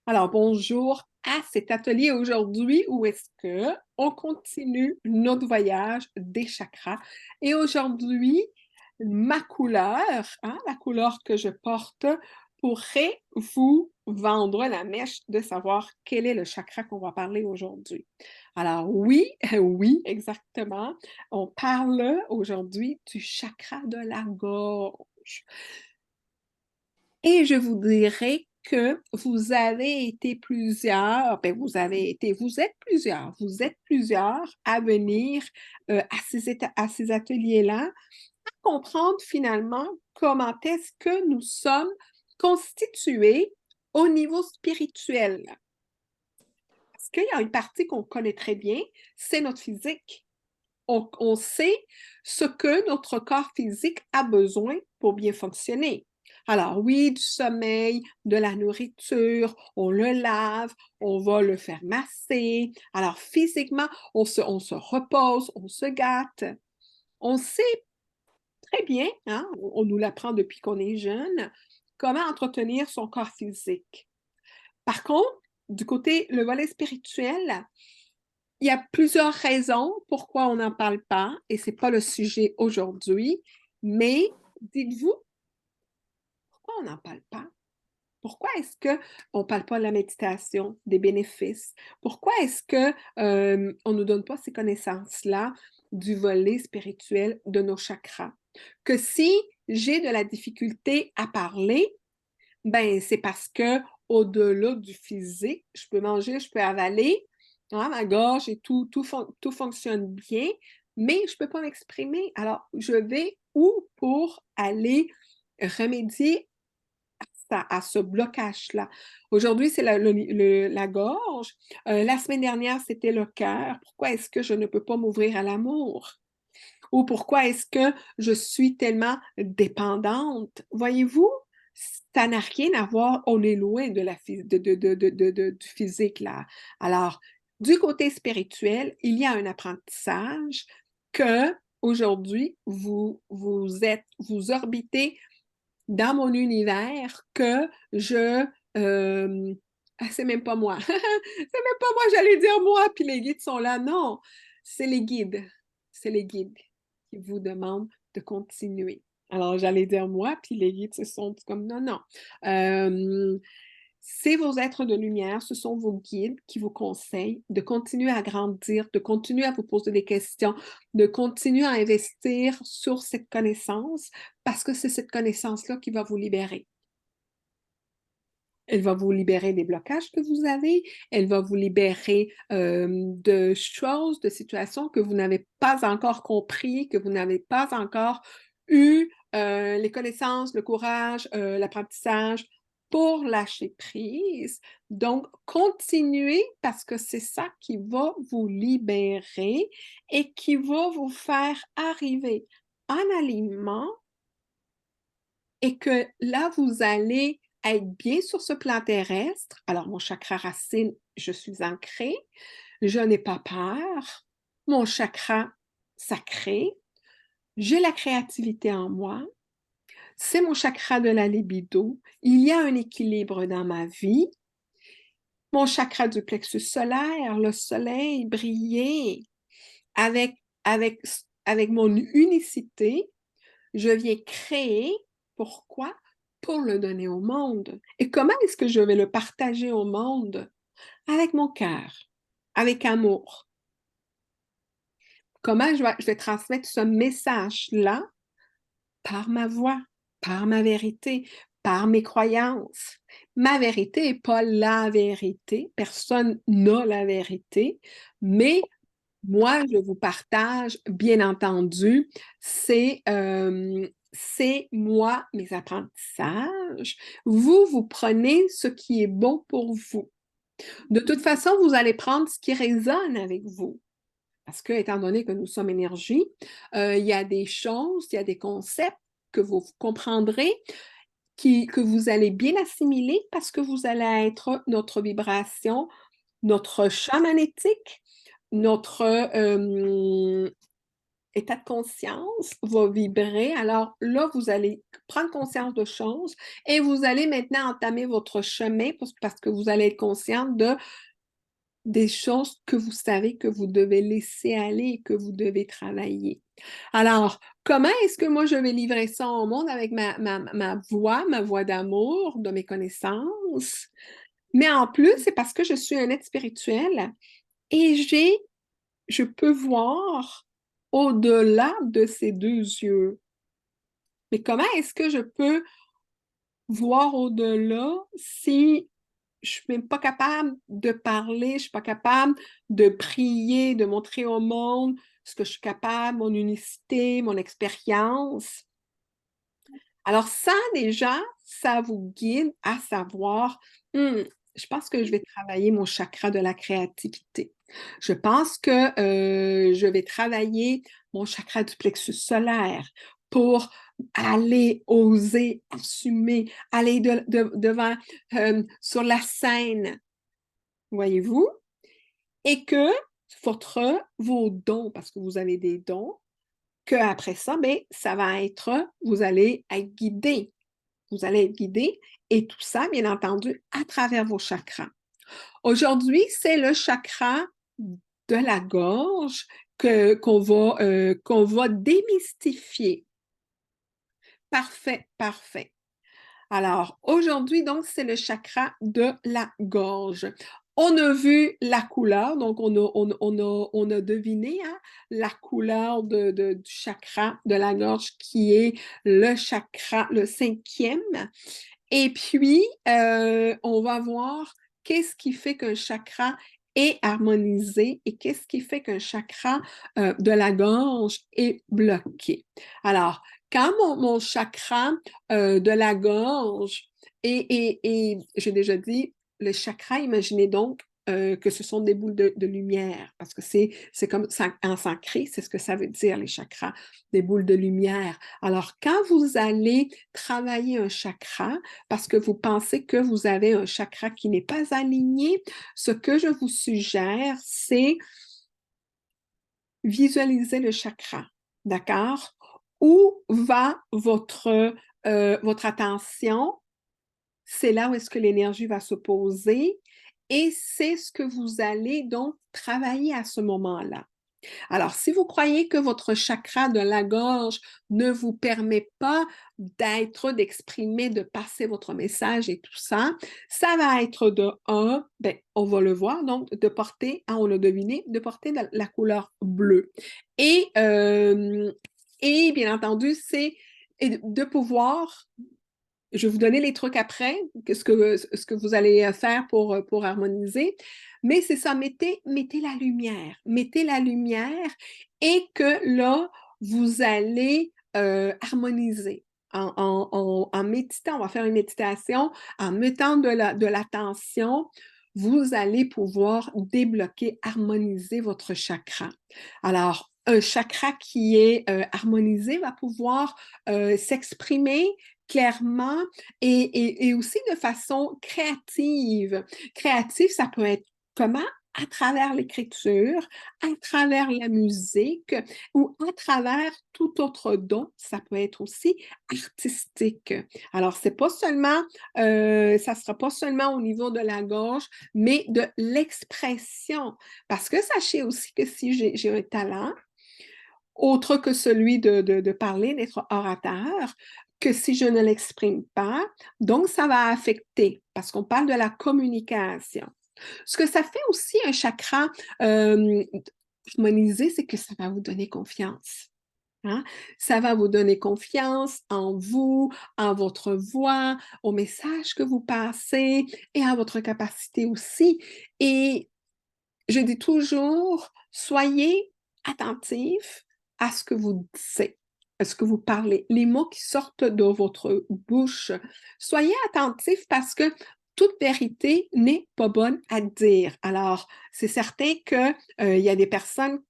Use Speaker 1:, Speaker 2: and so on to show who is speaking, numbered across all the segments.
Speaker 1: Alors, bonjour à cet atelier aujourd'hui où est-ce que on continue notre voyage des chakras. Et aujourd'hui, ma couleur, la couleur que je porte, pourrait vous vendre la mèche de savoir quel est le chakra qu'on va parler aujourd'hui. Alors oui, oui, exactement. On parle aujourd'hui du chakra de la gorge. Et je vous dirais que vous avez été plusieurs, ben vous êtes plusieurs à venir à ces ateliers-là, à comprendre finalement comment est-ce que nous sommes constitués au niveau spirituel. Parce qu'il y a une partie qu'on connaît très bien, c'est notre physique. On sait ce que notre corps physique a besoin pour bien fonctionner. Alors oui, du sommeil, de la nourriture, on le lave, on va le faire masser. Alors physiquement, on se repose, on se gâte. On sait très bien, hein, on nous l'apprend depuis qu'on est jeune, comment entretenir son corps physique. Par contre, du côté, le volet spirituel, il y a plusieurs raisons pourquoi on n'en parle pas, et ce n'est pas le sujet aujourd'hui, mais dites-vous, pourquoi on n'en parle pas? Pourquoi est-ce qu'on ne parle pas de la méditation, des bénéfices? Pourquoi est-ce qu'on ne nous donne pas ces connaissances-là du volet spirituel de nos chakras? Que si j'ai de la difficulté à parler, ben c'est parce que au-delà du physique, je peux manger, je peux avaler, hein, ma gorge et tout fonctionne bien, mais je ne peux pas m'exprimer. Alors, je vais où pour aller remédier à ce blocage-là? Aujourd'hui, c'est la gorge. La semaine dernière, c'était le cœur. Pourquoi est-ce que je ne peux pas m'ouvrir à l'amour? Ou pourquoi est-ce que je suis tellement dépendante? Voyez-vous, ça n'a rien à voir, on est loin de du physique là. Alors, du côté spirituel, il y a un apprentissage que aujourd'hui, vous orbitez dans mon univers que euh, c'est même pas moi. C'est même pas moi, j'allais dire moi, puis les guides sont là. Non, c'est les guides. C'est les guides qui vous demandent de continuer. Alors, j'allais dire moi, puis les guides se sont comme non, non. Euh, c'est vos êtres de lumière, ce sont vos guides qui vous conseillent de continuer à grandir, de continuer à vous poser des questions, de continuer à investir sur cette connaissance parce que c'est cette connaissance-là qui va vous libérer. Elle va vous libérer des blocages que vous avez, elle va vous libérer de choses, de situations que vous n'avez pas encore compris, que vous n'avez pas encore eu les connaissances, le courage, l'apprentissage pour lâcher prise. Donc, continuez parce que c'est ça qui va vous libérer et qui va vous faire arriver en alignement et que là, vous allez être bien sur ce plan terrestre. Alors, mon chakra racine, je suis ancrée, je n'ai pas peur. Mon chakra sacré, j'ai la créativité en moi. C'est mon chakra de la libido. Il y a un équilibre dans ma vie. Mon chakra du plexus solaire, le soleil briller avec, avec, avec mon unicité, je viens créer. Pourquoi? Pour le donner au monde. Et comment est-ce que je vais le partager au monde? Avec mon cœur, avec amour. Comment je vais transmettre ce message-là par ma voix, par ma vérité, par mes croyances. Ma vérité n'est pas la vérité. Personne n'a la vérité, mais moi, je vous partage, bien entendu, c'est moi, mes apprentissages. Vous, vous prenez ce qui est bon pour vous. De toute façon, vous allez prendre ce qui résonne avec vous. Parce que, étant donné que nous sommes énergie, il y a des choses, il y a des concepts que vous comprendrez, que vous allez bien assimiler parce que vous allez être notre vibration, notre champ magnétique, notre état de conscience va vibrer. Alors là, vous allez prendre conscience de choses et vous allez maintenant entamer votre chemin parce que vous allez être consciente des choses que vous savez que vous devez laisser aller et que vous devez travailler. Alors, comment est-ce que moi je vais livrer ça au monde avec ma voix d'amour, de mes connaissances? Mais en plus, c'est parce que je suis un être spirituel et je peux voir au-delà de ces deux yeux. Mais comment est-ce que je peux voir au-delà si je suis même pas capable de parler, je suis pas capable de prier, de montrer au monde ce que je suis capable, mon unicité, mon expérience. Alors ça, déjà, ça vous guide à savoir, je pense que je vais travailler mon chakra de la créativité. Je pense que je vais travailler mon chakra du plexus solaire pour aller oser assumer, aller devant sur la scène, voyez-vous, et que vos dons, parce que vous avez des dons, qu'après ça, ben, ça va être, vous allez être guidé. Vous allez être guidé et tout ça, bien entendu, à travers vos chakras. Aujourd'hui, c'est le chakra de la gorge qu'on va démystifier. Parfait, parfait. Alors, aujourd'hui, donc, c'est le chakra de la gorge. On a vu la couleur, donc on a deviné hein, la couleur du chakra de la gorge qui est le chakra, le cinquième. Et puis, on va voir qu'est-ce qui fait qu'un chakra est harmonisé et qu'est-ce qui fait qu'un chakra de la gorge est bloqué. Alors, quand mon chakra de la gorge et j'ai déjà dit, le chakra, imaginez donc que ce sont des boules de lumière, parce que c'est comme ça, en sanskrit, c'est ce que ça veut dire, les chakras, des boules de lumière. Alors, quand vous allez travailler un chakra, parce que vous pensez que vous avez un chakra qui n'est pas aligné, ce que je vous suggère, c'est visualiser le chakra, d'accord? Où va votre attention? C'est là où est-ce que l'énergie va se poser et c'est ce que vous allez donc travailler à ce moment-là. Alors, si vous croyez que votre chakra de la gorge ne vous permet pas d'exprimer, de passer votre message et tout ça, ça va être de un, ben, on va le voir, donc de porter, hein, on l'a deviné, de porter la couleur bleue. Et, euh, et bien entendu, c'est de pouvoir je vais vous donner les trucs après, ce que vous allez faire pour harmoniser. Mais c'est ça, mettez la lumière et que là, vous allez harmoniser. En méditant, on va faire une méditation, en mettant de l'attention, vous allez pouvoir débloquer, harmoniser votre chakra. Alors, un chakra qui est harmonisé va pouvoir s'exprimer clairement et aussi de façon créative. Créative, ça peut être comment? À travers l'écriture, à travers la musique ou à travers tout autre don. Ça peut être aussi artistique. Alors, c'est pas seulement, ça sera pas seulement au niveau de la gorge, mais de l'expression. Parce que sachez aussi que si j'ai un talent, autre que celui de parler, d'être orateur, que si je ne l'exprime pas, donc ça va affecter, parce qu'on parle de la communication. Ce que ça fait aussi un chakra harmonisé, c'est que ça va vous donner confiance. Hein? Ça va vous donner confiance en vous, en votre voix, au message que vous passez et à votre capacité aussi. Et je dis toujours, soyez attentifs à ce que vous dites, à ce que vous parlez, les mots qui sortent de votre bouche. Soyez attentifs parce que toute vérité n'est pas bonne à dire. Alors, c'est certain qu'il y a des personnes,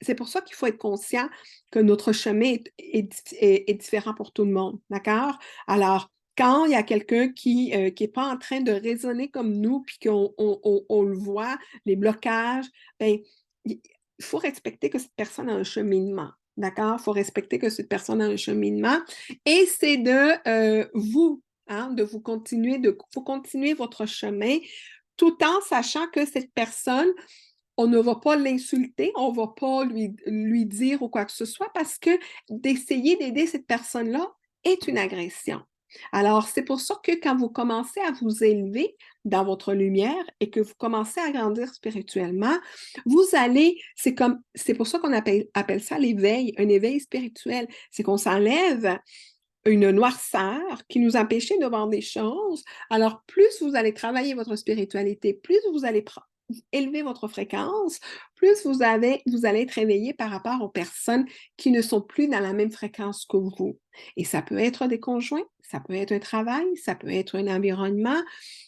Speaker 1: c'est pour ça qu'il faut être conscient que notre chemin est différent pour tout le monde, d'accord? Alors, quand il y a quelqu'un qui est pas en train de raisonner comme nous, puis qu'on le voit, les blocages, ben, il faut respecter que cette personne a un cheminement. D'accord? Il faut respecter que cette personne a un cheminement. Et c'est de vous, hein, de vous continuer, faut continuer votre chemin tout en sachant que cette personne, on ne va pas l'insulter, on ne va pas lui dire ou quoi que ce soit parce que d'essayer d'aider cette personne-là est une agression. Alors, c'est pour ça que quand vous commencez à vous élever dans votre lumière et que vous commencez à grandir spirituellement, vous allez, c'est pour ça qu'on appelle ça l'éveil, un éveil spirituel. C'est qu'on s'enlève une noirceur qui nous empêchait de voir des choses. Alors, plus vous allez travailler votre spiritualité, plus vous allez élever votre fréquence, plus vous allez être réveillé par rapport aux personnes qui ne sont plus dans la même fréquence que vous. Et ça peut être des conjoints, ça peut être un travail, ça peut être un environnement,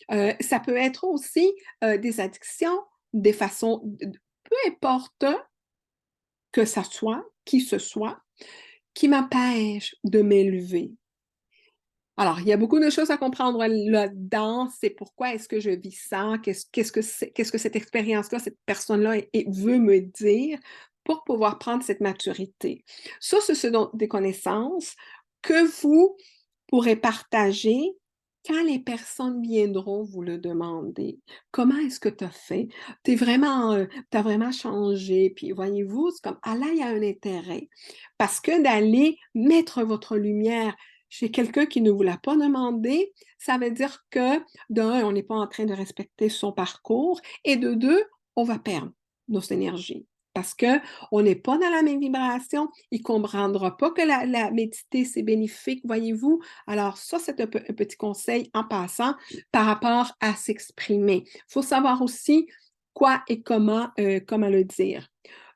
Speaker 1: ça peut être aussi des addictions, des façons, peu importe que ça soit, qui ce soit, qui m'empêche de m'élever. Alors, il y a beaucoup de choses à comprendre là-dedans. C'est pourquoi est-ce que je vis ça? Qu'est-ce que cette expérience-là, cette personne-là veut me dire pour pouvoir prendre cette maturité. Ça, ce sont des connaissances que vous pourrez partager quand les personnes viendront vous le demander. Comment est-ce que tu as fait? Tu as vraiment changé. Puis voyez-vous, c'est comme, ah là, il y a un intérêt. Parce que d'aller mettre votre lumière chez quelqu'un qui ne vous l'a pas demandé, ça veut dire que, d'un, on n'est pas en train de respecter son parcours, et de deux, on va perdre nos énergies. Parce qu'on n'est pas dans la même vibration, il ne comprendra pas que la méditer, c'est bénéfique, voyez-vous. Alors, ça, c'est un petit conseil en passant par rapport à s'exprimer. Il faut savoir aussi quoi et comment le dire.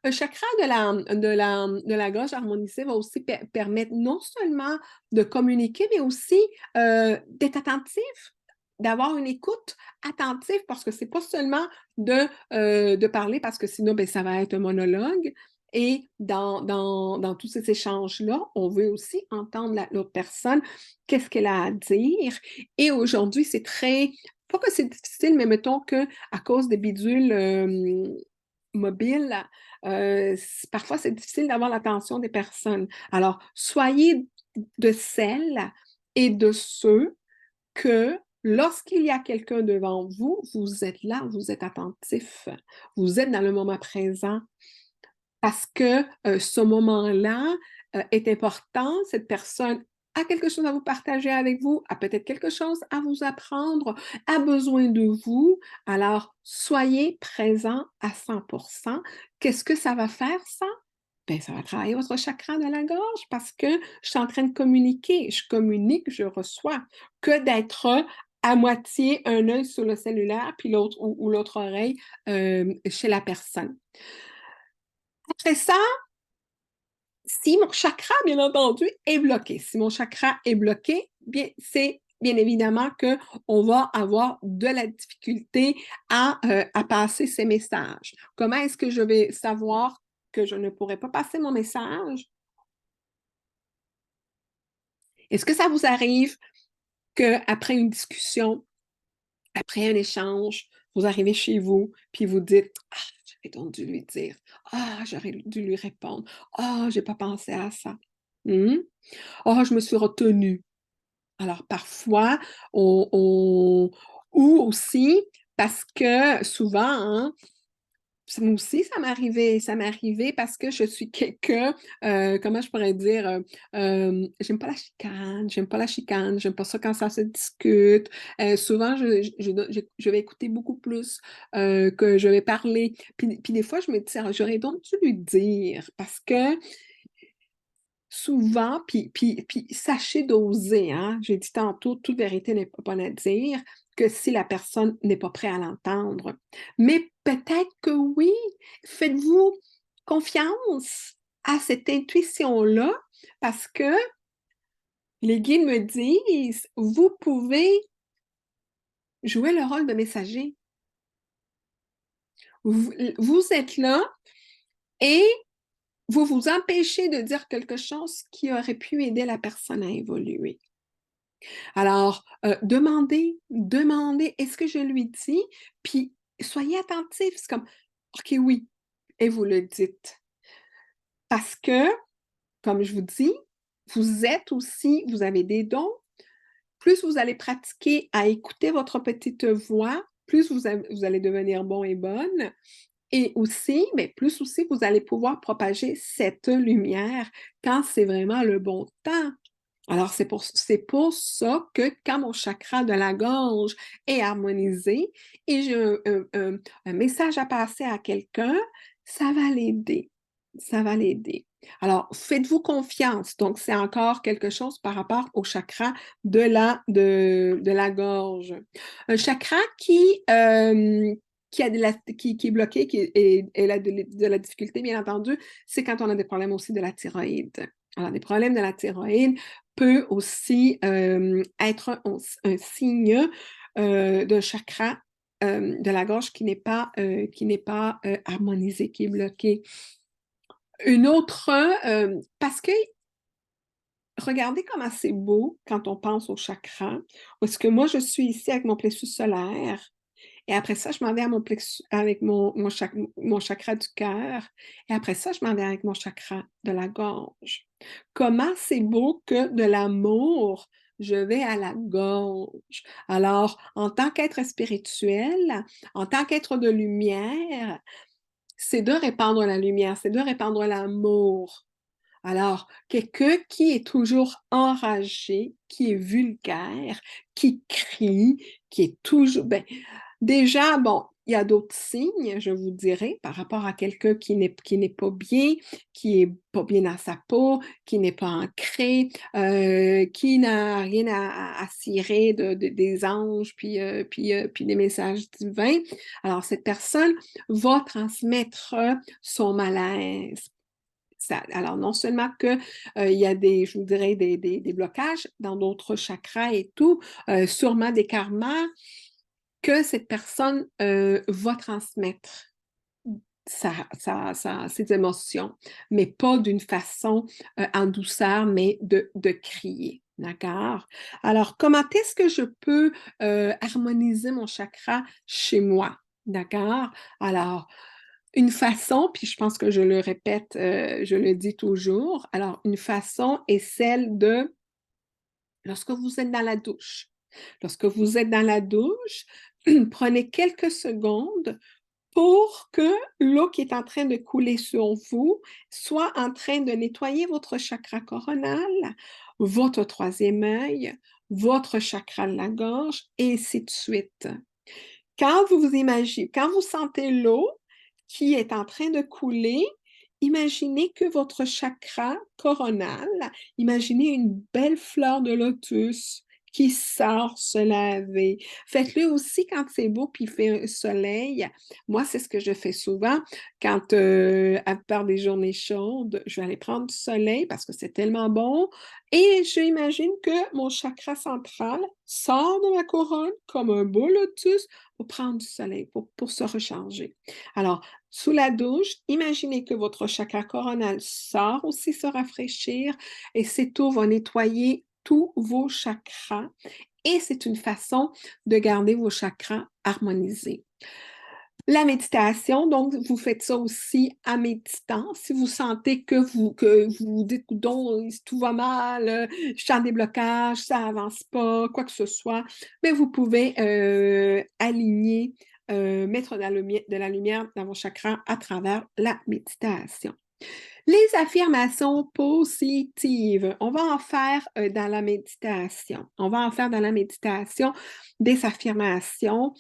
Speaker 1: Un chakra de la gorge harmonisée va aussi permettre non seulement de communiquer, mais aussi d'être attentif, d'avoir une écoute attentive, parce que c'est pas seulement de parler, parce que sinon, ben, ça va être un monologue. Et dans tous ces échanges-là, on veut aussi entendre l'autre personne, qu'est-ce qu'elle a à dire. Et aujourd'hui, c'est pas que c'est difficile, mais mettons qu'à cause des bidules mobiles, parfois c'est difficile d'avoir l'attention des personnes. Alors, soyez de celles et de ceux que lorsqu'il y a quelqu'un devant vous, vous êtes là, vous êtes attentif, vous êtes dans le moment présent parce que ce moment-là est important, cette personne a quelque chose à vous partager avec vous, a peut-être quelque chose à vous apprendre, a besoin de vous. Alors, soyez présent à 100%. Qu'est-ce que ça va faire, ça? Bien, ça va travailler votre chakra de la gorge parce que je suis en train de communiquer. Je communique, je reçois. Que d'être à moitié un œil sur le cellulaire puis l'autre ou l'autre oreille chez la personne. Après ça, si mon chakra, bien entendu, est bloqué, si mon chakra est bloqué, bien, c'est bien évidemment qu'on va avoir de la difficulté à passer ces messages. Comment est-ce que je vais savoir que je ne pourrai pas passer mon message? Est-ce que ça vous arrive qu'après une discussion, après un échange, vous arrivez chez vous, puis vous dites, ah, j'aurais donc dû lui dire, ah, j'aurais dû lui répondre, ah, j'ai pas pensé à ça. Oh, je me suis retenue. Alors, parfois, ou aussi parce que souvent, hein, moi aussi, ça m'arrivait parce que je suis quelqu'un, comment je pourrais dire, j'aime pas la chicane, j'aime pas ça quand ça se discute. Souvent, je vais écouter beaucoup plus que je vais parler. Puis des fois, je me dis, ah, j'aurais donc dû lui dire parce que souvent, puis sachez doser, hein? J'ai dit tantôt, toute vérité n'est pas bonne à dire, que si la personne n'est pas prête à l'entendre. Mais peut-être que oui, faites-vous confiance à cette intuition-là parce que les guides me disent, vous pouvez jouer le rôle de messager. Vous êtes là et vous vous empêchez de dire quelque chose qui aurait pu aider la personne à évoluer. Alors, demandez, est-ce que je lui dis? Puis, soyez attentifs. C'est comme, OK, oui. et vous le dites. Parce que, comme je vous dis, vous avez des dons. Plus vous allez pratiquer à écouter votre petite voix, plus vous allez devenir bon et bonne. Et aussi, mais plus aussi, vous allez pouvoir propager cette lumière quand c'est vraiment le bon temps. Alors, c'est pour ça que quand mon chakra de la gorge est harmonisé et j'ai un message à passer à quelqu'un, ça va l'aider. Ça va l'aider. Alors, faites-vous confiance. Donc, c'est encore quelque chose par rapport au chakra de la gorge. Un chakra qui est bloqué et a de la difficulté, bien entendu, c'est quand on a des problèmes aussi de la thyroïde. Alors, des problèmes de la thyroïde peut aussi être un signe d'un chakra de la gorge qui n'est pas harmonisé, qui est bloqué. Une autre, parce que regardez comment c'est beau quand on pense au chakra, parce que moi, je suis ici avec mon plexus solaire, et après ça, je m'en vais à mon plexus, avec mon chakra du cœur, et après ça, je m'en vais avec mon chakra de la gorge. Comment c'est beau que de l'amour, je vais à la gorge. Alors, en tant qu'être spirituel, en tant qu'être de lumière, c'est de répandre la lumière, c'est de répandre l'amour. Alors, quelqu'un qui est toujours enragé, qui est vulgaire, qui crie, qui est toujours... Ben, déjà, bon, il y a d'autres signes, je vous dirais, par rapport à quelqu'un qui n'est pas bien, qui n'est pas bien dans sa peau, qui n'est pas ancré, qui n'a rien à cirer des anges, puis des messages divins. Alors, cette personne va transmettre son malaise. Alors, non seulement qu'il y a je vous dirais, des blocages dans d'autres chakras et tout, sûrement des karmas que cette personne va transmettre ses émotions, mais pas d'une façon en douceur, mais de crier. D'accord? Alors, comment est-ce que je peux harmoniser mon chakra chez moi? D'accord? Alors, une façon, puis je pense que je le répète, je le dis toujours, alors une façon est celle de, lorsque vous êtes dans la douche, lorsque vous êtes dans la douche, prenez quelques secondes pour que l'eau qui est en train de couler sur vous soit en train de nettoyer votre chakra coronal, votre troisième œil, votre chakra de la gorge, et ainsi de suite. Quand quand vous sentez l'eau qui est en train de couler, imaginez que votre chakra coronal, imaginez une belle fleur de lotus qui sort se laver. Faites-le aussi quand c'est beau puis il fait un soleil. Moi, c'est ce que je fais souvent quand, à part des journées chaudes, je vais aller prendre du soleil parce que c'est tellement bon et j'imagine que mon chakra central sort de ma couronne comme un beau lotus pour prendre du soleil, pour se recharger. Alors, sous la douche, imaginez que votre chakra coronal sort aussi se rafraîchir et cette eau va nettoyer tous vos chakras et c'est une façon de garder vos chakras harmonisés. La méditation, donc, vous faites ça aussi en méditant. Si vous sentez que vous dites, donc, tout va mal, je sens des blocages, ça avance pas, quoi que ce soit, mais vous pouvez aligner, mettre de la lumière dans vos chakras à travers la méditation. Les affirmations positives, on va en faire dans la méditation. On va en faire dans la méditation des affirmations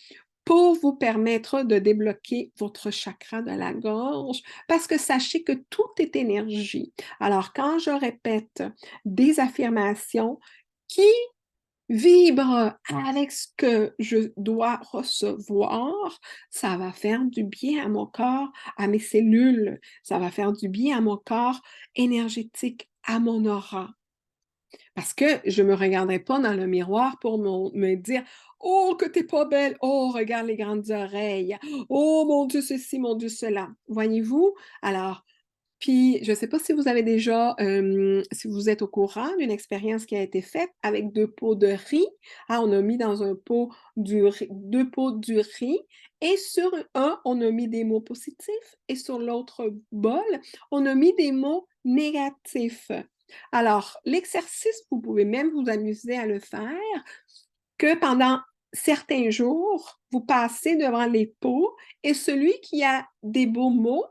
Speaker 1: pour vous permettre de débloquer votre chakra de la gorge, parce que sachez que tout est énergie. Alors, quand je répète des affirmations qui vibrent avec ce que je dois recevoir, ça va faire du bien à mon corps, à mes cellules, ça va faire du bien à mon corps énergétique, à mon aura. Parce que je ne me regarderai pas dans le miroir pour me dire oh, que t'es pas belle, oh, regarde les grandes oreilles, oh, mon Dieu, ceci, mon Dieu, cela. Voyez-vous? Alors, Puis, je ne sais pas si vous avez déjà, si vous êtes au courant d'une expérience qui a été faite avec deux pots de riz. Ah, on a mis dans un pot deux pots du riz et sur un, on a mis des mots positifs et sur l'autre bol, on a mis des mots négatifs. Alors, l'exercice, vous pouvez même vous amuser à le faire, que pendant certains jours, vous passez devant les pots et celui qui a des beaux mots,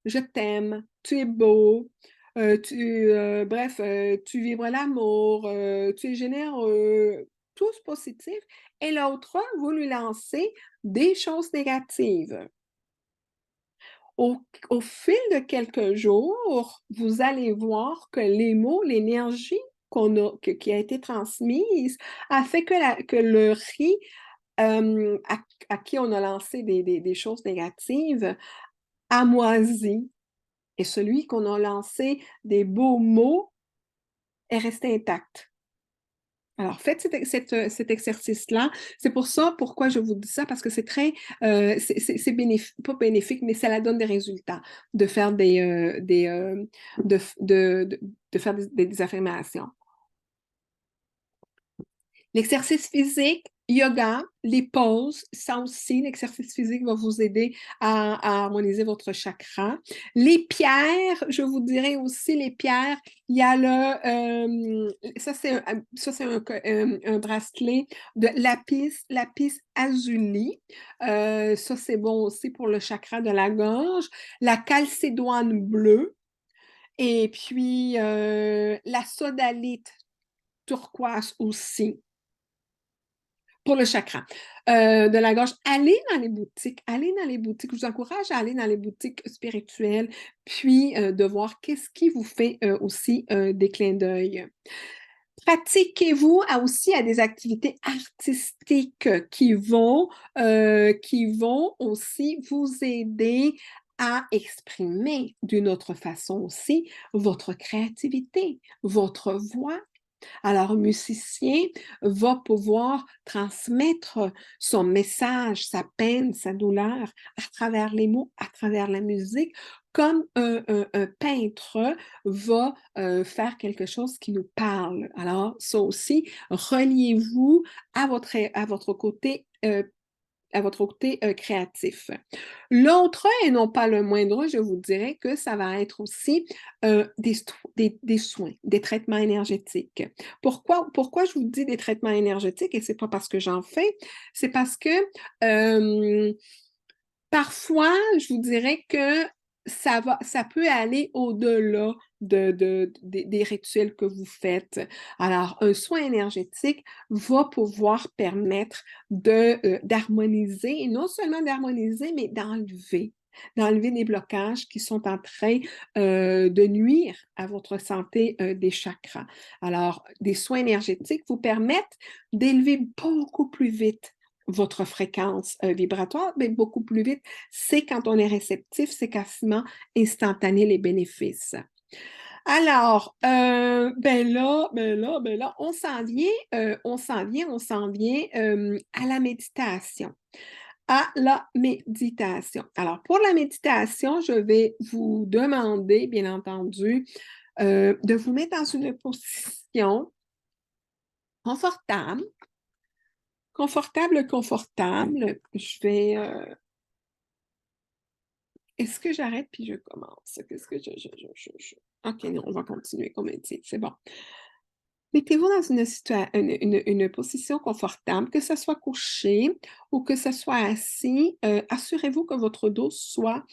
Speaker 1: je t'aime, tu es beau, bref, tu vivras l'amour, tu es généreux, tous positifs. Et l'autre, vous lui lancez des choses négatives. Au, au fil de quelques jours, vous allez voir que les mots, l'énergie qui a été transmise a fait que le riz à qui on a lancé des choses négatives a moisi. Et celui qu'on a lancé des beaux mots est resté intact. Alors, faites cet exercice-là. C'est pour ça, pourquoi je vous dis ça, parce que c'est très, c'est pas bénéfique, mais ça la donne des résultats de faire de faire des affirmations. L'exercice physique, yoga, les pauses, ça aussi, l'exercice physique va vous aider à harmoniser votre chakra. Les pierres, je vous dirais aussi, les pierres, il y a ça c'est un bracelet de lapis lazuli. Ça c'est bon aussi pour le chakra de la gorge. La calcédoine bleue. Et puis la sodalite turquoise aussi pour le chakra de la gorge. Allez dans les boutiques, allez dans les boutiques. Je vous encourage à aller dans les boutiques spirituelles, puis de voir qu'est-ce qui vous fait aussi des clins d'œil. Pratiquez-vous aussi à des activités artistiques qui vont aussi vous aider à exprimer d'une autre façon aussi votre créativité, votre voix. Alors, un musicien va pouvoir transmettre son message, sa peine, sa douleur à travers les mots, à travers la musique, comme un peintre va faire quelque chose qui nous parle. Alors, ça aussi, reliez-vous à votre côté créatif. L'autre, et non pas le moindre, je vous dirais que ça va être aussi des soins, des traitements énergétiques. Pourquoi je vous dis des traitements énergétiques? Et c'est pas parce que j'en fais, c'est parce que parfois, je vous dirais que ça peut aller au-delà des rituels que vous faites. Alors, un soin énergétique va pouvoir permettre d'harmoniser, et non seulement d'harmoniser, mais d'enlever des blocages qui sont en train de nuire à votre santé des chakras. Alors, des soins énergétiques vous permettent d'élever beaucoup plus vite votre fréquence vibratoire, mais beaucoup plus vite. C'est quand on est réceptif, c'est quasiment instantané les bénéfices. Alors, ben là, on s'en vient à la méditation. À la méditation. Alors, pour la méditation, je vais vous demander, bien entendu, de vous mettre dans une position confortable. Confortable. Je vais. Est-ce que j'arrête puis je commence? Qu'est-ce que OK, non, on va continuer comme dit. C'est bon. Mettez-vous dans une position confortable, que ce soit couché ou que ce soit assis. Assurez-vous que votre dos soit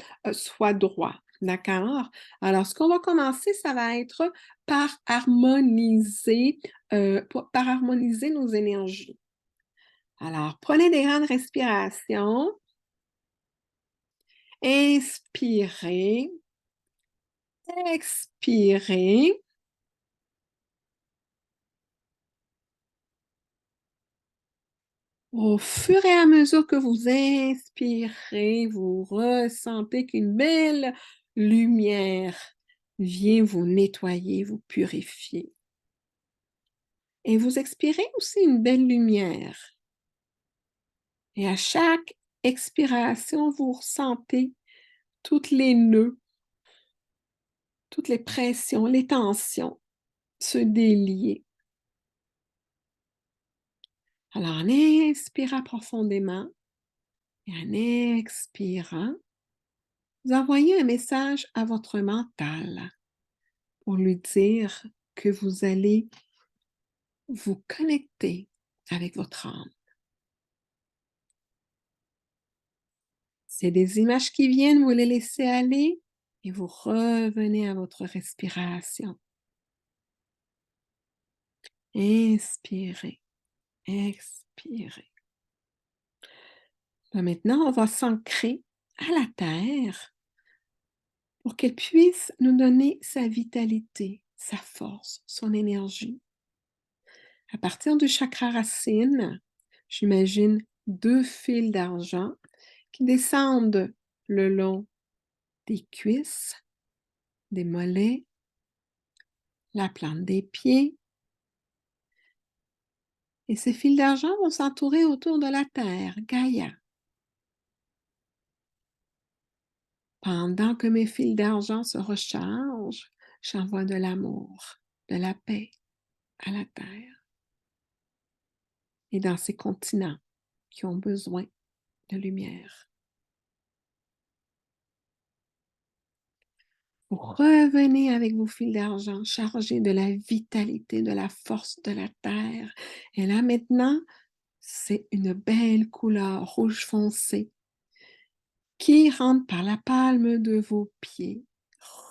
Speaker 1: droit. D'accord? Alors, ce qu'on va commencer, ça va être par harmoniser nos énergies. Alors, prenez des grandes respirations. Inspirez. Expirez. Au fur et à mesure que vous inspirez, vous ressentez qu'une belle lumière vient vous nettoyer, vous purifier. Et vous expirez aussi une belle lumière. Et à chaque expiration, vous ressentez toutes les nœuds toutes les pressions, les tensions se délier. Alors, en inspirant profondément et en expirant, vous envoyez un message à votre mental pour lui dire que vous allez vous connecter avec votre âme. C'est des images qui viennent, vous les laissez aller et vous revenez à votre respiration. Inspirez, expirez. Là, maintenant, on va s'ancrer à la terre pour qu'elle puisse nous donner sa vitalité, sa force, son énergie. À partir du chakra racine, j'imagine 2 fils d'argent qui descendent le long des cuisses, des mollets, la plante des pieds. Et ces fils d'argent vont s'entourer autour de la terre, Gaïa. Pendant que mes fils d'argent se rechargent, j'envoie de l'amour, de la paix à la terre et dans ces continents qui ont besoin de lumière. Vous revenez avec vos fils d'argent chargés de la vitalité, de la force de la terre. Et là maintenant, c'est une belle couleur rouge foncé qui rentre par la palme de vos pieds,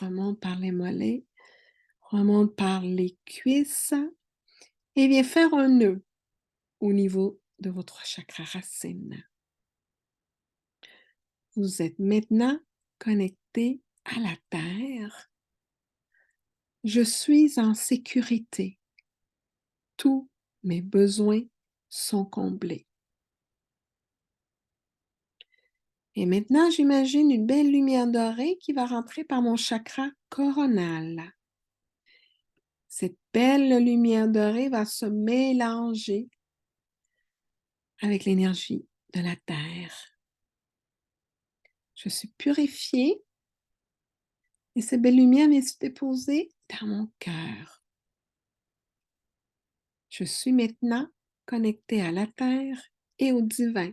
Speaker 1: remonte par les mollets, remonte par les cuisses et vient faire un nœud au niveau de votre chakra racine. Vous êtes maintenant connecté à la terre. Je suis en sécurité. Tous mes besoins sont comblés. Et maintenant, j'imagine une belle lumière dorée qui va rentrer par mon chakra coronal. Cette belle lumière dorée va se mélanger avec l'énergie de la terre. Je suis purifiée et cette belle lumière vient se déposer dans mon cœur. Je suis maintenant connectée à la terre et au divin.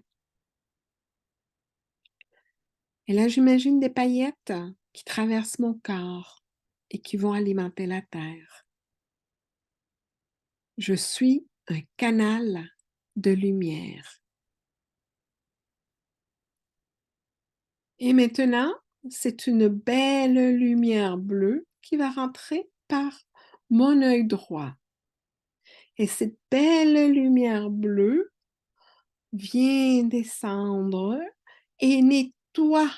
Speaker 1: Et là, j'imagine des paillettes qui traversent mon corps et qui vont alimenter la terre. Je suis un canal de lumière. Et maintenant, c'est une belle lumière bleue qui va rentrer par mon œil droit. Et cette belle lumière bleue vient descendre et nettoie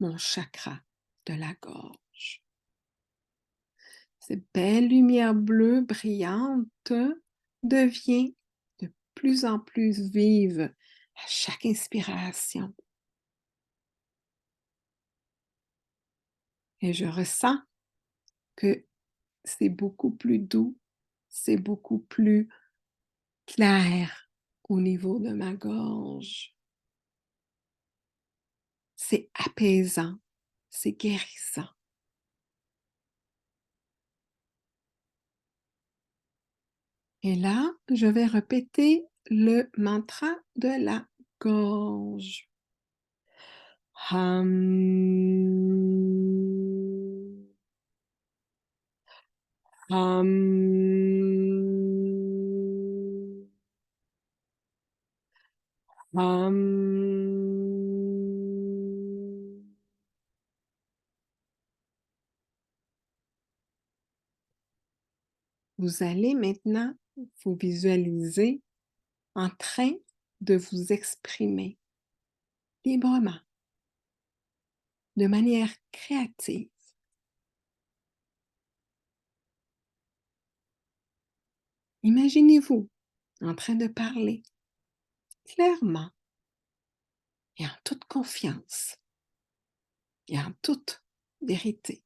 Speaker 1: mon chakra de la gorge. Cette belle lumière bleue brillante devient de plus en plus vive à chaque inspiration. Et je ressens que c'est beaucoup plus doux, c'est beaucoup plus clair au niveau de ma gorge. C'est apaisant, c'est guérissant. Et là, je vais répéter le mantra de la gorge. Hum. Hum. Hum. Vous allez maintenant vous visualiser en train de vous exprimer librement, de manière créative. Imaginez-vous en train de parler clairement et en toute confiance et en toute vérité.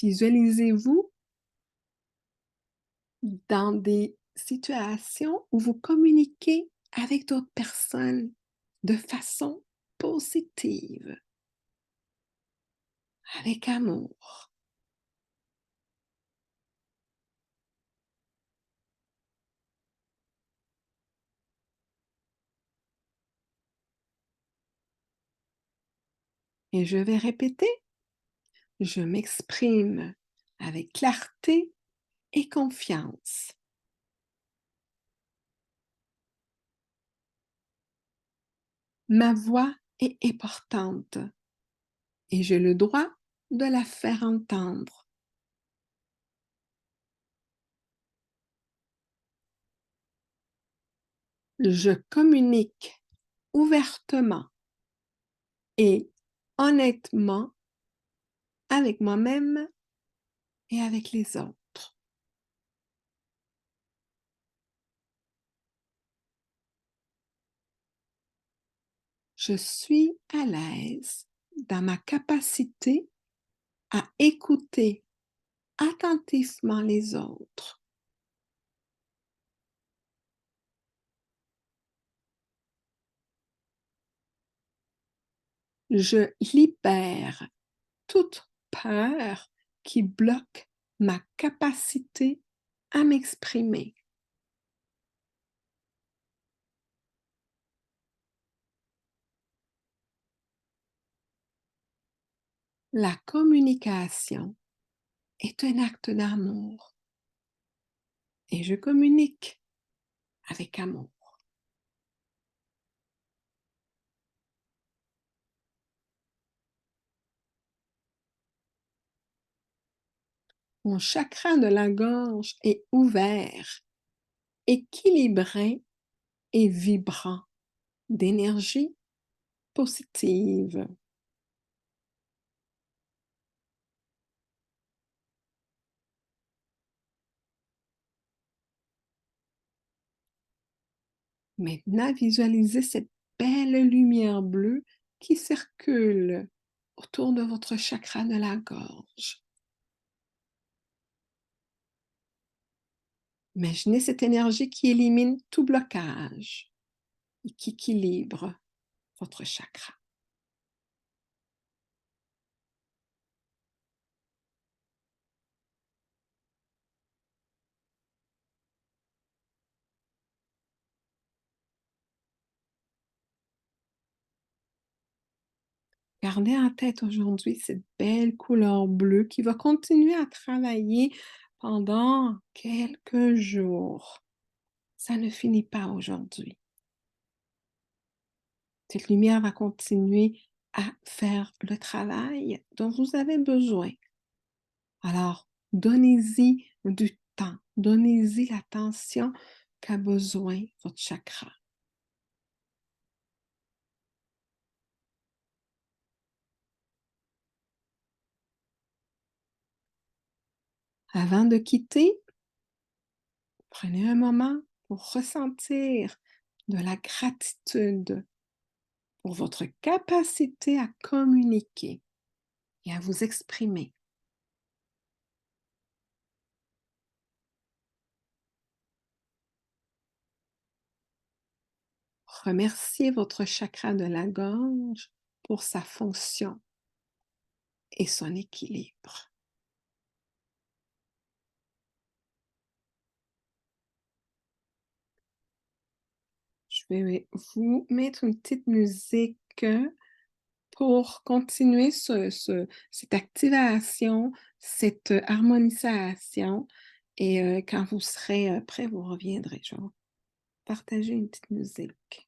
Speaker 1: Visualisez-vous dans des situations où vous communiquez avec d'autres personnes de façon positive, avec amour. Et je vais répéter, je m'exprime avec clarté et confiance. Ma voix est importante et j'ai le droit de la faire entendre. Je communique ouvertement et honnêtement avec moi-même et avec les autres. Je suis à l'aise dans ma capacité à écouter attentivement les autres. Je libère toute peur qui bloque ma capacité à m'exprimer. La communication est un acte d'amour et je communique avec amour. Mon chakra de la gorge est ouvert, équilibré et vibrant d'énergie positive. Maintenant, visualisez cette belle lumière bleue qui circule autour de votre chakra de la gorge. Imaginez cette énergie qui élimine tout blocage et qui équilibre votre chakra. Gardez en tête aujourd'hui cette belle couleur bleue qui va continuer à travailler pendant quelques jours. Ça ne finit pas aujourd'hui. Cette lumière va continuer à faire le travail dont vous avez besoin. Alors, donnez-y du temps, donnez-y l'attention qu'a besoin votre chakra. Avant de quitter, prenez un moment pour ressentir de la gratitude pour votre capacité à communiquer et à vous exprimer. Remerciez votre chakra de la gorge pour sa fonction et son équilibre. Je vais vous mettre une petite musique pour continuer cette activation, cette harmonisation. Et quand vous serez prêt, vous reviendrez. Je vais vous partager une petite musique.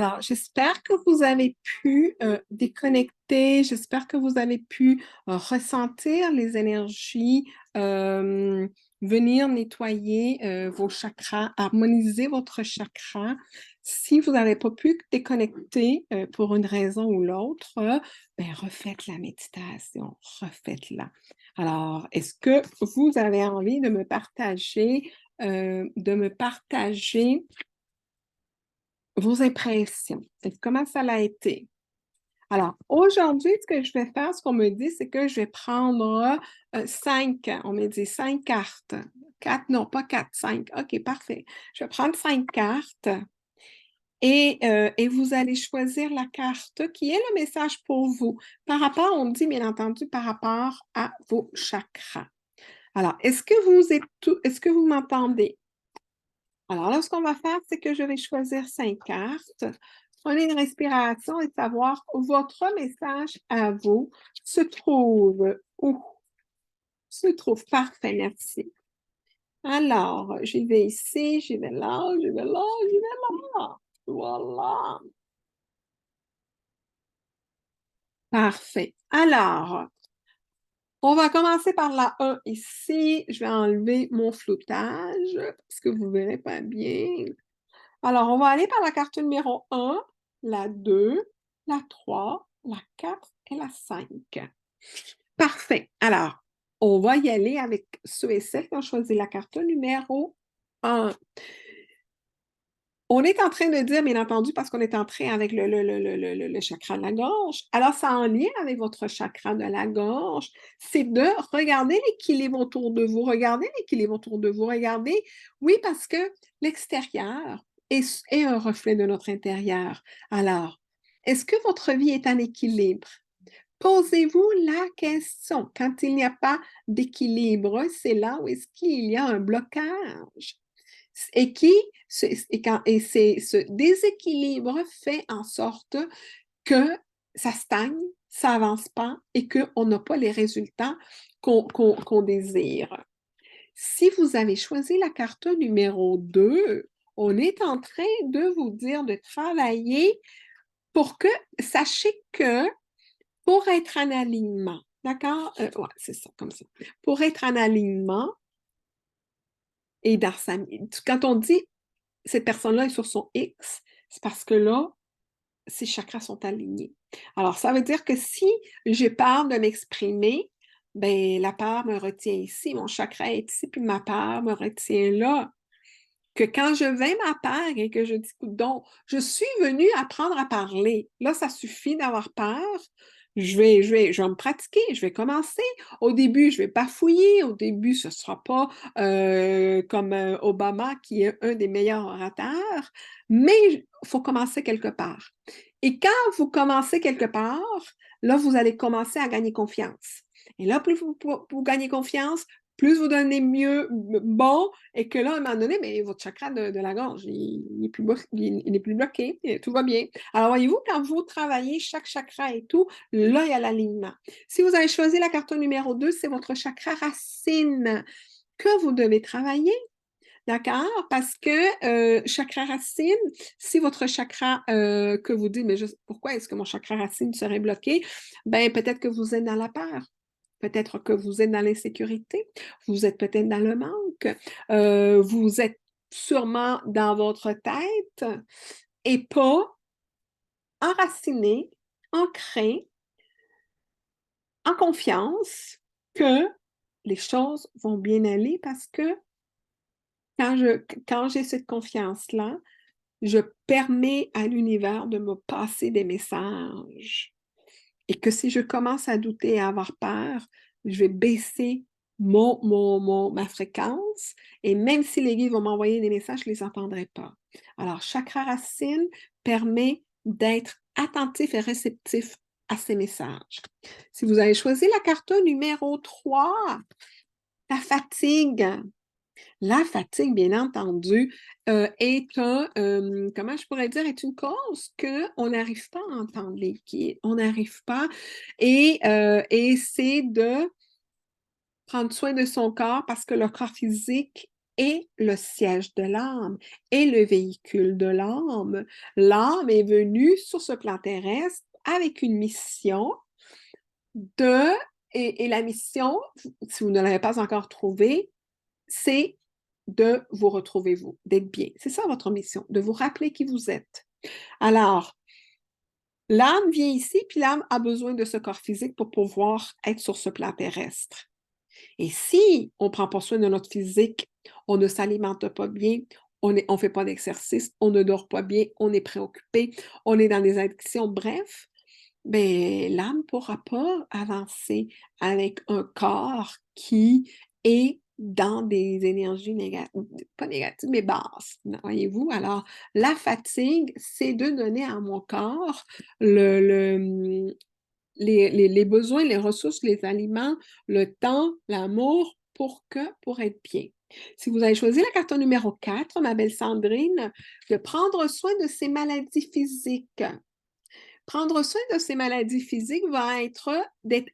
Speaker 1: Alors, j'espère que vous avez pu déconnecter, j'espère que vous avez pu ressentir les énergies, venir nettoyer vos chakras, harmoniser votre chakra. Si vous n'avez pas pu déconnecter pour une raison ou l'autre, ben refaites la méditation, refaites-la. Alors, est-ce que vous avez envie de me partager vos impressions? Comment ça l'a été? Alors, aujourd'hui, ce que je vais faire, ce qu'on me dit, c'est que je vais prendre 5, on me dit 5 cartes. 4, non, pas 4, 5. OK, parfait. Je vais prendre 5 cartes et vous allez choisir la carte qui est le message pour vous. Par rapport, on me dit, bien entendu, par rapport à vos chakras. Alors, est-ce que vous m'entendez? Alors là, ce qu'on va faire, c'est que je vais choisir 5 cartes. Prenez une respiration et savoir où votre message à vous se trouve où? Se trouve. Parfait, merci. Alors, j'y vais ici, j'y vais là, j'y vais là, j'y vais là. Voilà. Parfait. Alors, on va commencer par la 1 ici. Je vais enlever mon floutage parce que vous ne verrez pas bien. Alors, on va aller par la carte numéro 1, la 2, la 3, la 4 et la 5. Parfait. Alors, on va y aller avec ceux et celles qui ont choisi la carte numéro 1. On est en train de dire, bien entendu, parce qu'on est en train avec le chakra de la gorge. Alors, ça en lien avec votre chakra de la gorge, c'est de regarder l'équilibre autour de vous. Regardez l'équilibre autour de vous. Regardez, oui, parce que l'extérieur est un reflet de notre intérieur. Alors, est-ce que votre vie est en équilibre? Posez-vous la question. Quand il n'y a pas d'équilibre, c'est là où est-ce qu'il y a un blocage. Et ce déséquilibre fait en sorte que ça stagne, ça avance pas et qu'on n'a pas les résultats qu'on désire. Si vous avez choisi la carte numéro 2, on est en train de vous dire de travailler pour que, sachez que pour être en alignement, d'accord? Ouais, c'est ça, comme ça. Pour être en alignement et dans quand on dit cette personne-là est sur son X, c'est parce que là, ses chakras sont alignés. Alors, ça veut dire que si j'ai peur de m'exprimer, ben la peur me retient ici, mon chakra est ici, puis ma peur me retient là. Que quand je vais ma peur et que je dis, donc, je suis venue apprendre à parler. Là, ça suffit d'avoir peur. Je vais me pratiquer, je vais commencer. Au début, je vais bafouiller. Au début, ce ne sera pas comme Obama, qui est un des meilleurs orateurs, mais il faut commencer quelque part. Et quand vous commencez quelque part, là, vous allez commencer à gagner confiance. Et là, plus vous gagnez confiance, plus vous donnez mieux, bon, et que là, à un moment donné, mais votre chakra de la gorge, il n'est plus, bloqué, et tout va bien. Alors, voyez-vous, quand vous travaillez chaque chakra et tout, là, il y a l'alignement. Si vous avez choisi la carte numéro 2, c'est votre chakra racine que vous devez travailler. D'accord? Parce que chakra racine, si votre chakra que vous dites, mais pourquoi est-ce que mon chakra racine serait bloqué? Ben, peut-être que vous êtes dans la peur. Peut-être que vous êtes dans l'insécurité, vous êtes peut-être dans le manque, vous êtes sûrement dans votre tête et pas enraciné, ancré, en confiance que les choses vont bien aller parce que quand j'ai cette confiance-là, je permets à l'univers de me passer des messages. Et que si je commence à douter et à avoir peur, je vais baisser ma fréquence et même si les guides vont m'envoyer des messages, je ne les entendrai pas. Alors, chakra racine permet d'être attentif et réceptif à ces messages. Si vous avez choisi la carte numéro 3, la fatigue. La fatigue, bien entendu, est comment je pourrais dire, est une cause qu'on n'arrive pas à entendre les guides. On n'arrive pas. Et c'est de prendre soin de son corps parce que le corps physique est le siège de l'âme, est le véhicule de l'âme. L'âme est venue sur ce plan terrestre avec une mission de, et la mission, si vous ne l'avez pas encore trouvée, c'est de vous retrouver vous, d'être bien. C'est ça votre mission, de vous rappeler qui vous êtes. Alors, l'âme vient ici, puis l'âme a besoin de ce corps physique pour pouvoir être sur ce plan terrestre. Et si on ne prend pas soin de notre physique, on ne s'alimente pas bien, on ne fait pas d'exercice, on ne dort pas bien, on est préoccupé, on est dans des addictions, bref, ben, l'âme ne pourra pas avancer avec un corps qui est dans des énergies négatives, pas négatives, mais basses, voyez-vous? Alors, la fatigue, c'est de donner à mon corps les besoins, les ressources, les aliments, le temps, l'amour pour être bien. Si vous avez choisi la carte numéro 4, ma belle Sandrine, de prendre soin de ses maladies physiques. Prendre soin de ces maladies physiques va être d'être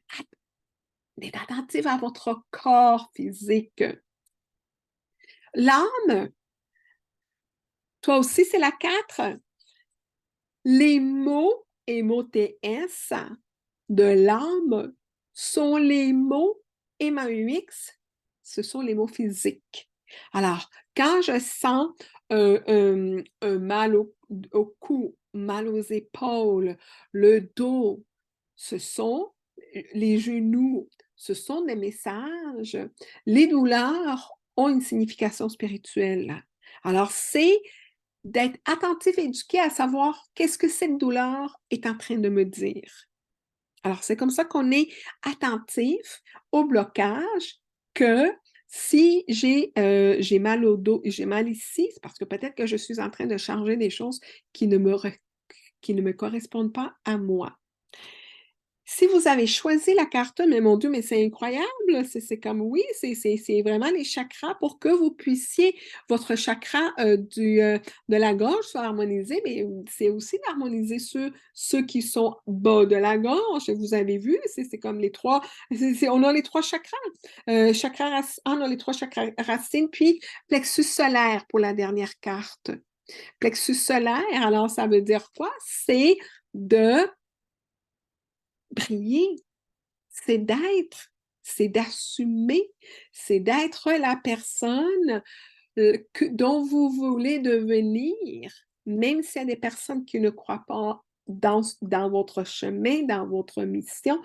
Speaker 1: attentive à votre corps physique. L'âme, toi aussi, c'est la 4. Les mots MOTS de l'âme sont les mots MAUX, ce sont les mots physiques. Alors, quand je sens un mal au cou, mal aux épaules, le dos, ce sont les genoux, ce sont des messages. Les douleurs ont une signification spirituelle. Alors, c'est d'être attentif et éduqué à savoir qu'est-ce que cette douleur est en train de me dire. Alors, c'est comme ça qu'on est attentif au blocage que si j'ai mal au dos et j'ai mal ici, c'est parce que peut-être que je suis en train de changer des choses qui ne me correspondent pas à moi. Si vous avez choisi la carte, mais mon Dieu, mais c'est incroyable, c'est comme oui, c'est vraiment les chakras pour que vous puissiez, votre chakra de la gorge soit harmonisé, mais c'est aussi d'harmoniser ceux qui sont bas de la gorge. Vous avez vu, c'est comme les trois, on a les trois chakras. On a les trois chakras racines, puis plexus solaire pour la dernière carte. Plexus solaire, alors ça veut dire quoi? C'est de briller, c'est d'être, c'est d'assumer, c'est d'être la personne dont vous voulez devenir, même s'il y a des personnes qui ne croient pas dans votre chemin, dans votre mission,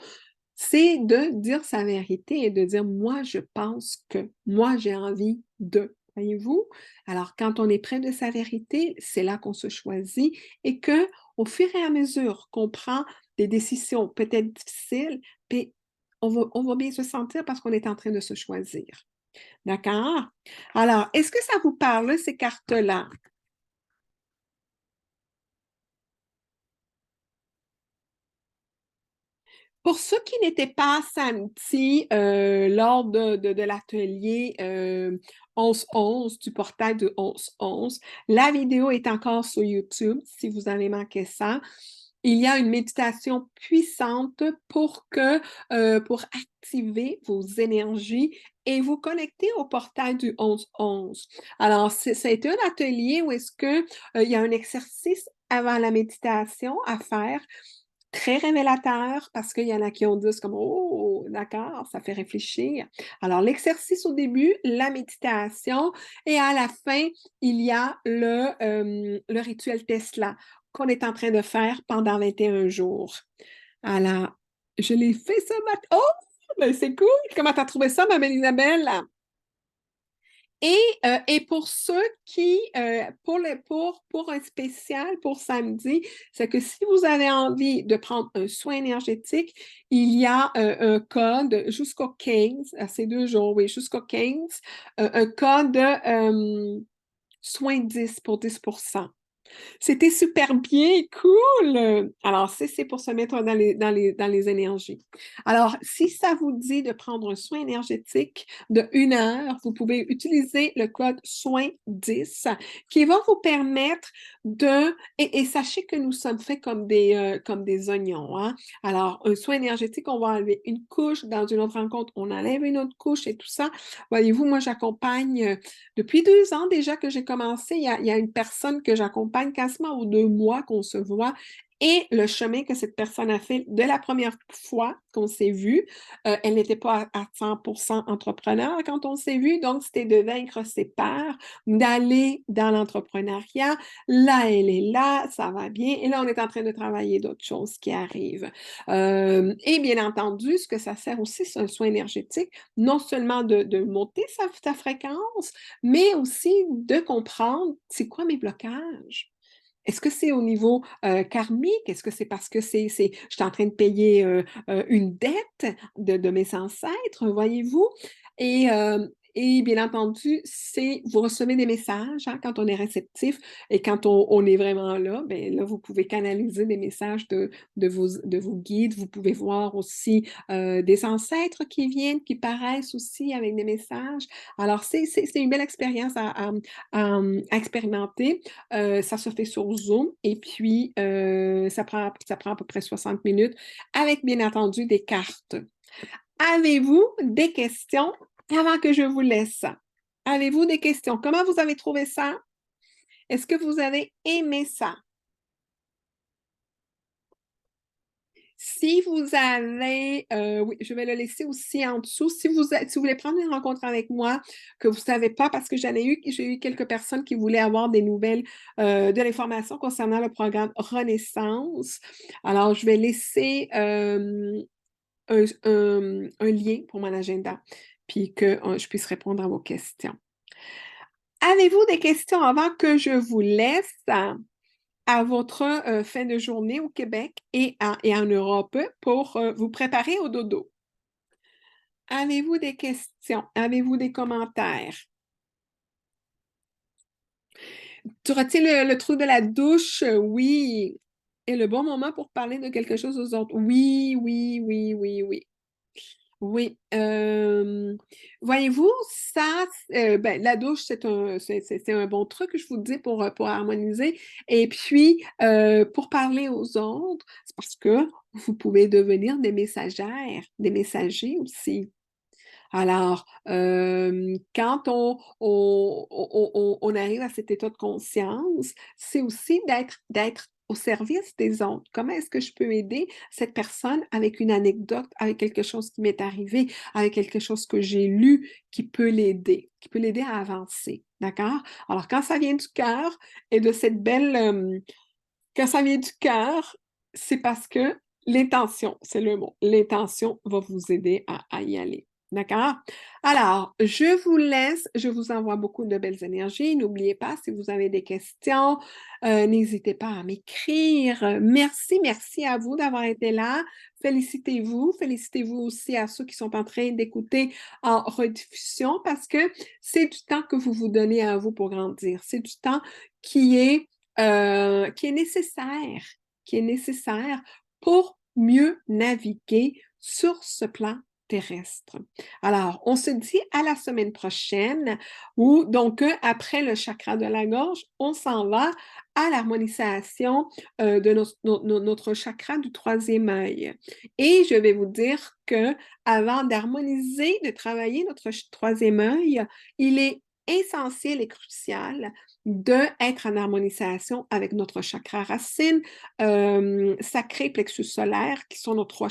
Speaker 1: c'est de dire sa vérité et de dire, moi, je pense que, moi, j'ai envie de. Voyez-vous? Alors, quand on est près de sa vérité, c'est là qu'on se choisit et que, au fur et à mesure qu'on prend des décisions peut-être difficiles, puis on va bien se sentir parce qu'on est en train de se choisir. D'accord? Alors, est-ce que ça vous parle, ces cartes-là? Pour ceux qui n'étaient pas samedi lors de l'atelier 11-11, du portail de 11-11, la vidéo est encore sur YouTube si vous avez manqué ça. Il y a une méditation puissante pour activer vos énergies et vous connecter au portail du 11-11. Alors, ça a été un atelier où est-ce que il y a un exercice avant la méditation à faire très révélateur parce qu'il y en a qui ont dit comme oh, d'accord, ça fait réfléchir. Alors, l'exercice au début, la méditation, et à la fin, il y a le rituel Tesla qu'on est en train de faire pendant 21 jours. Alors, je l'ai fait ce matin. Oh, ben c'est cool! Comment t'as trouvé ça, ma belle Isabelle? Et pour ceux qui, pour un spécial pour samedi, c'est que si vous avez envie de prendre un soin énergétique, il y a un code jusqu'au 15, c'est 2 jours, oui, jusqu'au 15, un code soin 10 pour 10%. C'était super bien, cool! Alors, c'est pour se mettre dans les énergies. Alors, si ça vous dit de prendre un soin énergétique de 1 heure, vous pouvez utiliser le code soin10 qui va vous permettre de... Et sachez que nous sommes faits comme des oignons, hein? Alors, un soin énergétique, on va enlever une couche, dans une autre rencontre, on enlève une autre couche et tout ça. Voyez-vous, moi, j'accompagne depuis 2 ans déjà que j'ai commencé, il y a une personne que j'accompagne quasiment aux 2 mois qu'on se voit. Et le chemin que cette personne a fait de la première fois qu'on s'est vu, elle n'était pas à 100% entrepreneur quand on s'est vu, donc c'était de vaincre ses peurs, d'aller dans l'entrepreneuriat. Là, elle est là, ça va bien. Et là, on est en train de travailler d'autres choses qui arrivent. Et bien entendu, ce que ça sert aussi, c'est un soin énergétique, non seulement de monter sa fréquence, mais aussi de comprendre c'est quoi mes blocages. Est-ce que c'est au niveau karmique? Est-ce que c'est parce que je suis en train de payer une dette de mes ancêtres, voyez-vous? Et, et bien entendu, vous recevez des messages hein, quand on est réceptif et quand on est vraiment là, bien là, vous pouvez canaliser des messages de vos guides. Vous pouvez voir aussi des ancêtres qui viennent, qui paraissent aussi avec des messages. Alors, c'est une belle expérience à expérimenter. Ça se fait sur Zoom et puis ça prend à peu près 60 minutes avec bien entendu des cartes. Avez-vous des questions avant que je vous laisse? Avez-vous des questions? Comment vous avez trouvé ça? Est-ce que vous avez aimé ça? Si vous avez, oui, je vais le laisser aussi en dessous. Si vous voulez prendre une rencontre avec moi, que vous ne savez pas, parce que j'ai eu quelques personnes qui voulaient avoir des nouvelles, de l'information concernant le programme Renaissance. Alors, je vais laisser un lien pour mon agenda, puis que je puisse répondre à vos questions. Avez-vous des questions avant que je vous laisse à votre fin de journée au Québec et en Europe pour vous préparer au dodo? Avez-vous des questions? Avez-vous des commentaires? Tu retiens le trou de la douche? Oui. Et le bon moment pour parler de quelque chose aux autres? Oui, oui, oui, oui, oui. Oui, voyez-vous, ça, ben, la douche, c'est un bon truc, je vous dis, pour harmoniser. Et puis, pour parler aux autres, c'est parce que vous pouvez devenir des messagères, des messagers aussi. Alors, quand on arrive à cet état de conscience, c'est aussi d'être au service des autres. Comment est-ce que je peux aider cette personne avec une anecdote, avec quelque chose qui m'est arrivé, avec quelque chose que j'ai lu qui peut l'aider à avancer. D'accord? Alors, quand ça vient du cœur et de cette belle, quand ça vient du cœur, c'est parce que l'intention, c'est le mot, l'intention va vous aider à y aller. D'accord? Alors, je vous laisse, je vous envoie beaucoup de belles énergies. N'oubliez pas, si vous avez des questions, n'hésitez pas à m'écrire. Merci, merci à vous d'avoir été là. Félicitez-vous. Félicitez-vous aussi à ceux qui sont en train d'écouter en rediffusion parce que c'est du temps que vous vous donnez à vous pour grandir. C'est du temps qui est qui est nécessaire pour mieux naviguer sur ce plan terrestre. Alors, on se dit à la semaine prochaine où, donc, après le chakra de la gorge, on s'en va à l'harmonisation de notre chakra du troisième œil. Et je vais vous dire que avant d'harmoniser, de travailler notre troisième œil, il est essentiel et crucial d'être en harmonisation avec notre chakra racine, sacré, plexus solaire, qui sont nos 3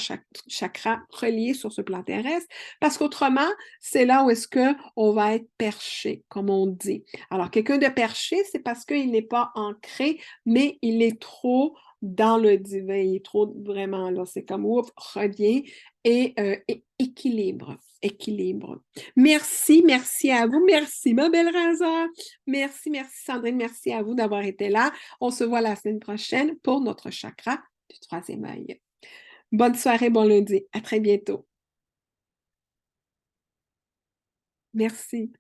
Speaker 1: chakras reliés sur ce plan terrestre, parce qu'autrement, c'est là où est-ce qu'on va être perché, comme on dit. Alors, quelqu'un de perché, c'est parce qu'il n'est pas ancré, mais il est trop dans le divin, il est trop vraiment là. C'est comme, ouf, reviens et équilibre, équilibre. Merci, merci à vous. Merci, ma belle Raza. Merci, merci Sandrine. Merci à vous d'avoir été là. On se voit la semaine prochaine pour notre chakra du troisième œil. Bonne soirée, bon lundi. À très bientôt. Merci.